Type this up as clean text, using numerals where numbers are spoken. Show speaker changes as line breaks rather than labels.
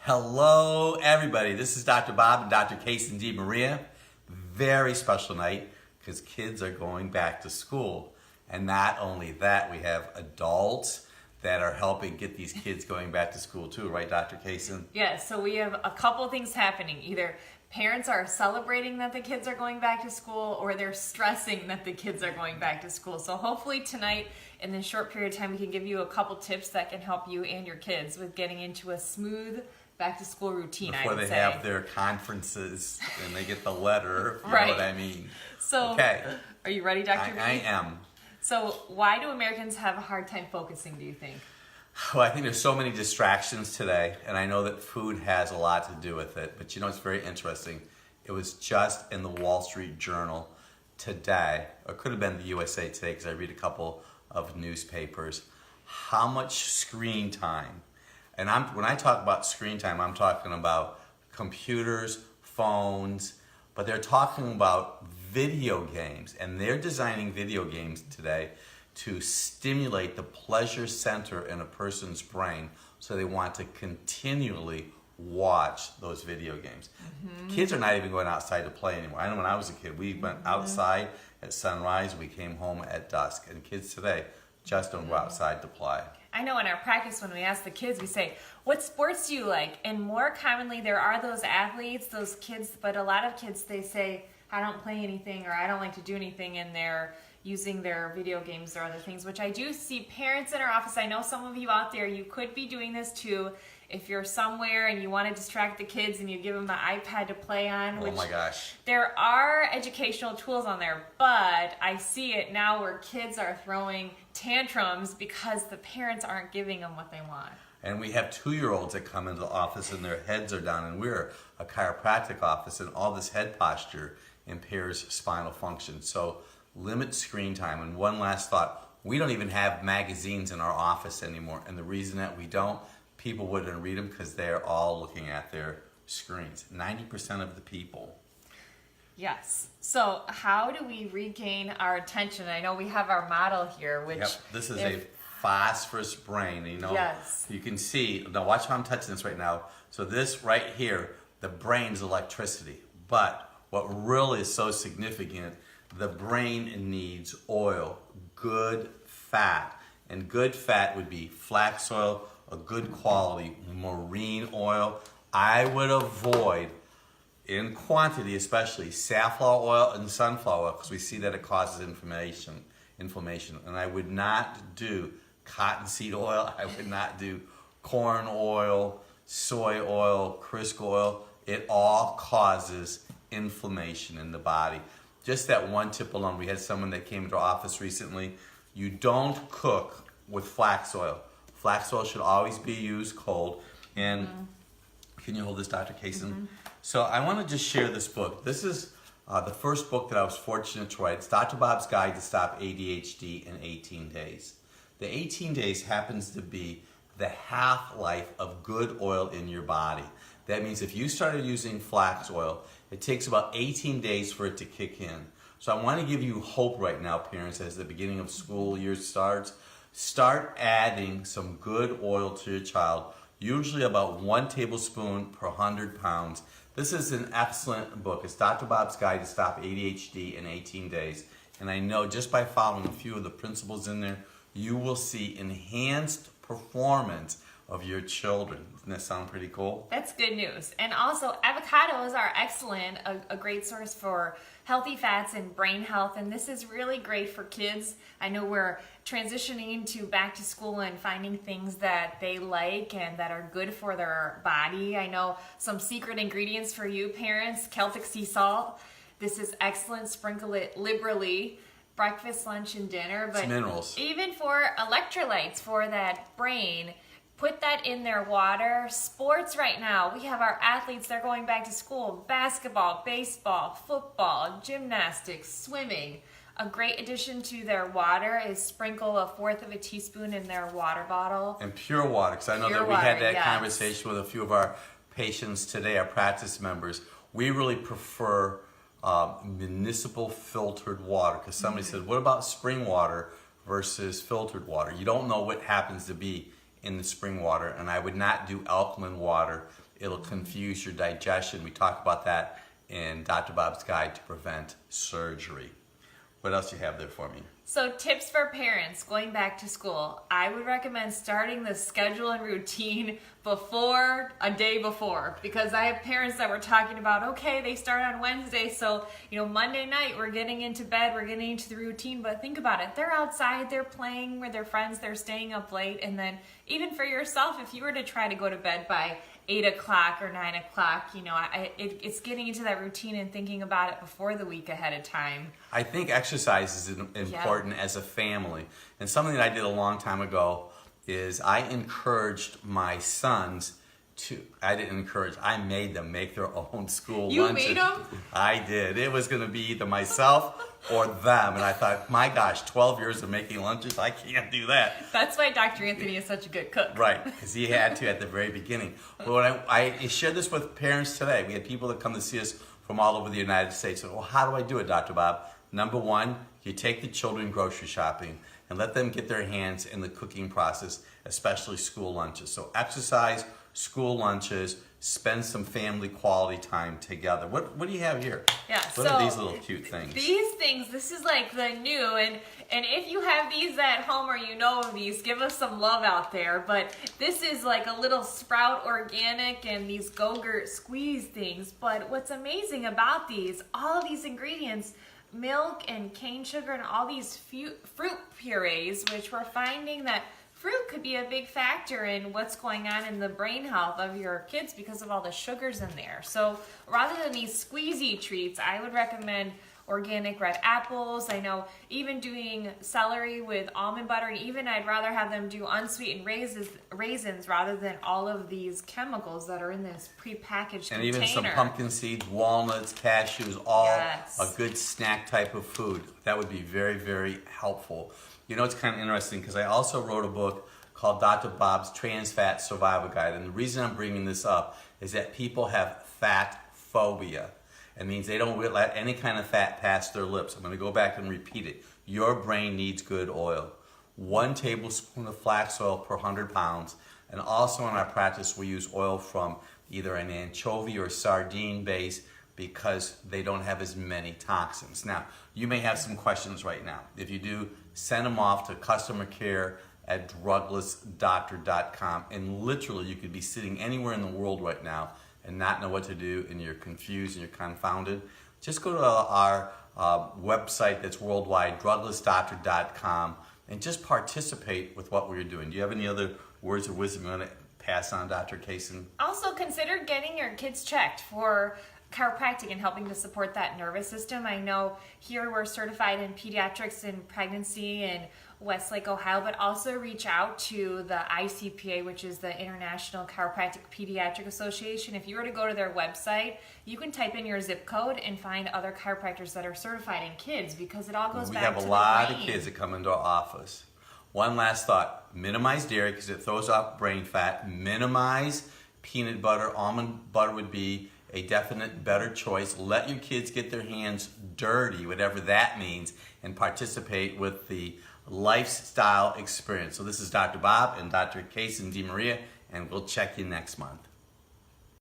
Hello, everybody. This is Dr. Bob and Dr. Casey D. Maria. Very special night because kids are going back to school. And not only that, we have adults that are helping get these kids going back to school too, right, Dr. Casey?
Yes, so we have a couple things happening. Either parents are celebrating that the kids are going back to school, or they're stressing that the kids are going back to school. So hopefully tonight, in this short period of time, we can give you a couple tips that can help you and your kids with getting into a smooth back to school routine,
Before they have their conferences and they get the letter, you know what I mean.
So,
okay.
Are you ready, Dr. B?
I am.
So why do Americans have a hard time focusing, do you think?
Well, I think there's so many distractions today, and I know that food has a lot to do with it. But you know, it's very interesting. It was just in the Wall Street Journal today, or it could have been the USA Today, because I read a couple of newspapers, how much screen time. And when I talk about screen time, I'm talking about computers, phones, but they're talking about video games. And they're designing video games today to stimulate the pleasure center in a person's brain, so they want to continually watch those video games. Mm-hmm. Kids are not even going outside to play anymore. I know when I was a kid, we went outside at sunrise, we came home at dusk. And kids today just don't go outside to play.
I know in our practice, when we ask the kids, we say, what sports do you like? And more commonly, there are those athletes, those kids, but a lot of kids, they say, I don't play anything, or I don't like to do anything, and they're using their video games or other things, which I do see parents in our office. I know some of you out there, you could be doing this too. If you're somewhere and you want to distract the kids and you give them the iPad to play on, which,
oh my gosh,
there are educational tools on there, but I see it now where kids are throwing tantrums because the parents aren't giving them what they want.
And we have 2-year-olds that come into the office and their heads are down, and we're a chiropractic office, and all this head posture impairs spinal function. So limit screen time. And one last thought, we don't even have magazines in our office anymore. And the reason that we don't, people wouldn't read them because they're all looking at their screens. 90% of the people.
Yes. So how do we regain our attention? I know we have our model here, which...
Yep. This is a phosphorus brain. You know,
yes.
You can see, now watch how I'm touching this right now. So this right here, the brain's electricity. But what really is so significant, the brain needs oil, good fat. And good fat would be flax oil, a good quality marine oil. I would avoid, in quantity especially, safflower oil and sunflower oil, because we see that it causes inflammation. And I would not do cottonseed oil. I would not do corn oil, soy oil, Crisco oil. It all causes inflammation in the body. Just that one tip alone. We had someone that came into our office recently. You don't cook with flax oil. Flax oil should always be used cold. And can you hold this, Dr. Kaysen? So I want to just share this book. This is the first book that I was fortunate to write. It's Dr. Bob's Guide to Stop ADHD in 18 Days. The 18 days happens to be the half-life of good oil in your body. That means if you started using flax oil, it takes about 18 days for it to kick in. So I want to give you hope right now, parents, as the beginning of school year starts. Start adding some good oil to your child, usually about 1 tablespoon per 100 pounds. This is an excellent book. It's Dr. Bob's Guide to Stop ADHD in 18 Days. And I know just by following a few of the principles in there, you will see enhanced performance of your children. Doesn't that sound pretty cool?
That's good news. And also, avocados are excellent, a great source for healthy fats and brain health. And this is really great for kids. I know we're transitioning into back to school and finding things that they like and that are good for their body. I know some secret ingredients for you parents, Celtic sea salt. This is excellent. Sprinkle it liberally. Breakfast, lunch, and dinner. But
it's minerals.
Even for electrolytes for that brain, put that in their water. Sports right now, we have our athletes, they're going back to school. Basketball, baseball, football, gymnastics, swimming. A great addition to their water is sprinkle 1/4 teaspoon in their water bottle.
And pure water, because I know that we had that conversation with a few of our patients today, our practice members. We really prefer municipal filtered water, because somebody said, what about spring water versus filtered water? You don't know what happens to be in the spring water, and I would not do alkaline water It'll confuse your digestion. We talk about that in Dr. Bob's Guide to Prevent Surgery. What else do you have there for me?
So tips for parents going back to school. I would recommend starting the schedule and routine a day before, because I have parents that were talking about, okay, they start on Wednesday, so Monday night we're getting into bed, we're getting into the routine. But think about it, they're outside, they're playing with their friends, they're staying up late. And then even for yourself, if you were to try to go to bed by 8 o'clock or 9 o'clock, it's getting into that routine and thinking about it before the week ahead of time.
I think exercise is important as a family. And something that I did a long time ago is I encouraged my sons I made them make their own school lunches.
You made them?
I did. It was going to be either myself or them. And I thought, my gosh, 12 years of making lunches, I can't do that.
That's why Dr. Anthony is such a good cook.
Right, because he had to at the very beginning. But when I shared this with parents today, we had people that come to see us from all over the United States. So, well, how do I do it, Dr. Bob? Number one, you take the children grocery shopping and let them get their hands in the cooking process, especially school lunches. So exercise, school lunches, spend some family quality time together. What do you have here?
Yeah,
what are these little cute things?
These things, this is like the new, and if you have these at home or you know of these, give us some love out there. But this is like a little Sprout organic and these Go-Gurt squeeze things. But what's amazing about these, all of these ingredients, milk and cane sugar and all these fruit purees, which we're finding that fruit could be a big factor in what's going on in the brain health of your kids because of all the sugars in there. So rather than these squeezy treats, I would recommend organic red apples. I know even doing celery with almond butter, even I'd rather have them do unsweetened raisins rather than all of these chemicals that are in this prepackaged container.
And even some pumpkin seeds, walnuts, cashews, all a good snack type of food. That would be very, very helpful. It's kind of interesting because I also wrote a book called Dr. Bob's Trans Fat Survival Guide. And the reason I'm bringing this up is that people have fat phobia. It means they don't let any kind of fat pass their lips. I'm going to go back and repeat it. Your brain needs good oil. 1 tablespoon of flax oil per 100 pounds. And also in our practice, we use oil from either an anchovy or sardine base because they don't have as many toxins. Now, you may have some questions right now. If you do, send them off to customer care at druglessdoctor.com. And literally, you could be sitting anywhere in the world right now and not know what to do, and you're confused and you're confounded. Just go to our website that's worldwide, druglessdoctor.com, and just participate with what we're doing. Do you have any other words of wisdom you want to pass on, Dr. Kaysen?
Also, consider getting your kids checked for chiropractic and helping to support that nervous system. I know here we're certified in pediatrics and pregnancy in Westlake, Ohio, but also reach out to the ICPA, which is the International Chiropractic Pediatric Association. If you were to go to their website, you can type in your zip code and find other chiropractors that are certified in kids, because it all goes back to the brain.
We have a lot of kids that come into our office. One last thought, minimize dairy because it throws off brain fat. Minimize peanut butter. Almond butter would be a definite better choice. Let your kids get their hands dirty, whatever that means, and participate with the lifestyle experience. So this is Dr. Bob and Dr. Kaysen DeMaria, and we'll check you next month.